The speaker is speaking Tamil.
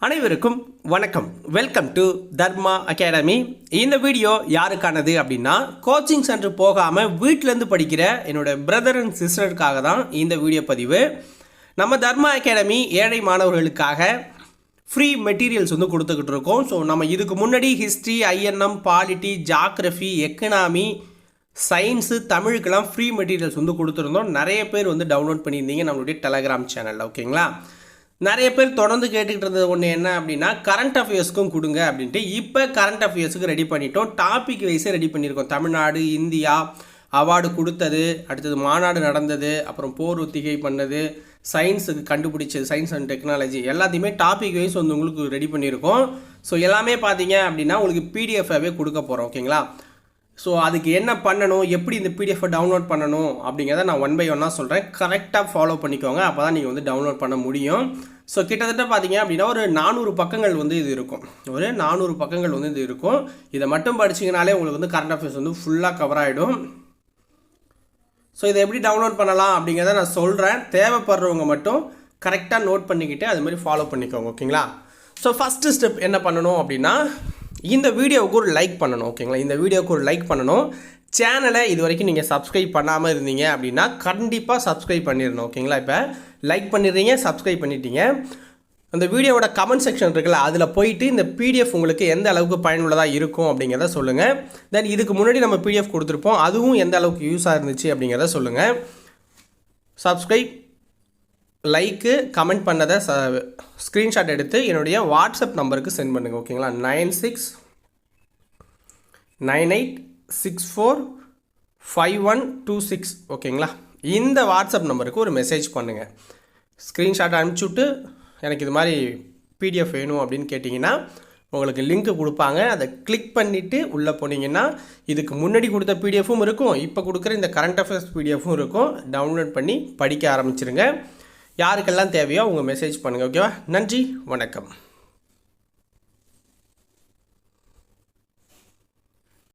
அனைவருக்கும் வணக்கம். Welcome to Dharma academy. இந்த வீடியோ யாருக்கானது அப்படின்னா, கோச்சிங் சென்டர் போகாமல் வீட்டிலேருந்து படிக்கிற என்னோட பிரதர் அண்ட் சிஸ்டருக்காக தான் இந்த வீடியோ பதிவு. நம்ம தர்மா அகாடமி ஏழை மாணவர்களுக்காக ஃப்ரீ மெட்டீரியல்ஸ் கொடுத்துக்கிட்டு இருக்கோம். ஸோ நம்ம இதுக்கு முன்னாடி history, INM, polity, geography, economy, science, தமிழுக்கெல்லாம் ஃப்ரீ மெட்டீரியல்ஸ் கொடுத்துருந்தோம். நிறைய பேர் டவுன்லோட் பண்ணியிருந்தீங்க நம்மளுடைய டெலகிராம் சேனலில். ஓகேங்களா? நிறைய பேர் தொடர்ந்து கேட்டுக்கிட்டு இருந்தது ஒன்று என்ன அப்படின்னா, கரண்ட் அஃபேர்ஸ்க்கும் கொடுங்க அப்படின்ட்டு. இப்போ கரண்ட் அஃபேர்ஸுக்கு ரெடி பண்ணிட்டோம். டாபிக் வைஸே ரெடி பண்ணியிருக்கோம். தமிழ்நாடு, இந்தியா, அவார்டு கொடுத்தது, அடுத்தது மாநாடு நடந்தது, அப்புறம் போர் ஒத்திகை பண்ணது, சயின்ஸுக்கு கண்டுபிடிச்சது, சயின்ஸ் அண்ட் டெக்னாலஜி எல்லாத்தையுமே டாபிக் வைஸ் உங்களுக்கு ரெடி பண்ணியிருக்கோம். ஸோ எல்லாமே பார்த்தீங்க அப்படின்னா உங்களுக்கு பிடிஎஃபாகவே கொடுக்க போகிறோம். ஓகேங்களா? ஸோ அதுக்கு என்ன பண்ணணும், எப்படி இந்த பிடிஎஃபை டவுன்லோட் பண்ணணும் அப்படிங்கிறத நான் ஒன் பை ஒன்னாக சொல்கிறேன். கரெக்டாக ஃபாலோ பண்ணிக்கோங்க. அப்போ தான் நீங்கள் டவுன்லோட் பண்ண முடியும். ஸோ கிட்டத்தட்ட பார்த்தீங்க அப்படின்னா ஒரு 400 பக்கங்கள் இது இருக்கும். ஒரு 400 பக்கங்கள் இது இருக்கும். இதை மட்டும் படிச்சிங்கனாலே உங்களுக்கு கரண்ட் அஃபேர்ஸ் ஃபுல்லாக கவர் ஆகிடும். ஸோ இதை எப்படி டவுன்லோட் பண்ணலாம் அப்படிங்கிறத நான் சொல்கிறேன். தேவைப்படுறவங்க மட்டும் கரெக்டாக நோட் பண்ணிக்கிட்டு அது மாதிரி ஃபாலோ பண்ணிக்கோங்க. ஓகேங்களா? ஸோ ஃபஸ்ட்டு ஸ்டெப் என்ன பண்ணணும் அப்படின்னா, இந்த வீடியோவுக்கு ஒரு லைக் பண்ணணும். ஓகேங்களா? இந்த வீடியோவுக்கு ஒரு லைக் பண்ணணும். சேனலை இது வரைக்கும் நீங்கள் சப்ஸ்கிரைப் பண்ணாமல் இருந்தீங்க அப்படின்னா கண்டிப்பாக சப்ஸ்கிரைப் பண்ணிடணும். ஓகேங்களா? இப்போ லைக் பண்ணிடுறீங்க, சப்ஸ்கிரைப் பண்ணிட்டீங்க. அந்த வீடியோவோட கமெண்ட் செக்ஷன் இருக்குல்ல, அதில் போயிட்டு இந்த பிடிஎஃப் உங்களுக்கு எந்த அளவுக்கு பயனுள்ளதாக இருக்கும் அப்படிங்கிறத சொல்லுங்கள். தென் இதுக்கு முன்னாடி நம்ம பிடிஎஃப் கொடுத்துருப்போம், அதுவும் எந்த அளவுக்கு யூஸாக இருந்துச்சு அப்படிங்கிறத சொல்லுங்கள். சப்ஸ்கிரைப், லைக்கு, கமெண்ட் பண்ணதை ஸ்க்ரீன்ஷாட் எடுத்து என்னுடைய வாட்ஸ்அப் நம்பருக்கு சென்ட் பண்ணுங்கள். ஓகேங்களா? 9698645126. ஓகேங்களா? இந்த வாட்ஸ்அப் நம்பருக்கு ஒரு மெசேஜ் பண்ணுங்கள். ஸ்க்ரீன்ஷாட் அனுப்பிச்சுட்டு எனக்கு இது மாதிரி பிடிஎஃப் வேணும் அப்படின்னு கேட்டிங்கன்னா உங்களுக்கு லிங்க்கு கொடுப்பாங்க. அதை கிளிக் பண்ணிவிட்டு உள்ளே போனீங்கன்னா இதுக்கு முன்னாடி கொடுத்த பிடிஎஃப்பும் இருக்கும், இப்போ கொடுக்குற இந்த கரண்ட் அஃபேர்ஸ் பிடிஎஃப்பும் இருக்கும். டவுன்லோட் பண்ணி படிக்க ஆரம்பிச்சிருங்க. யாருக்கெல்லாம் தேவையோ அவங்க மெசேஜ் பண்ணுங்கள். ஓகேவா? நன்றி, வணக்கம்.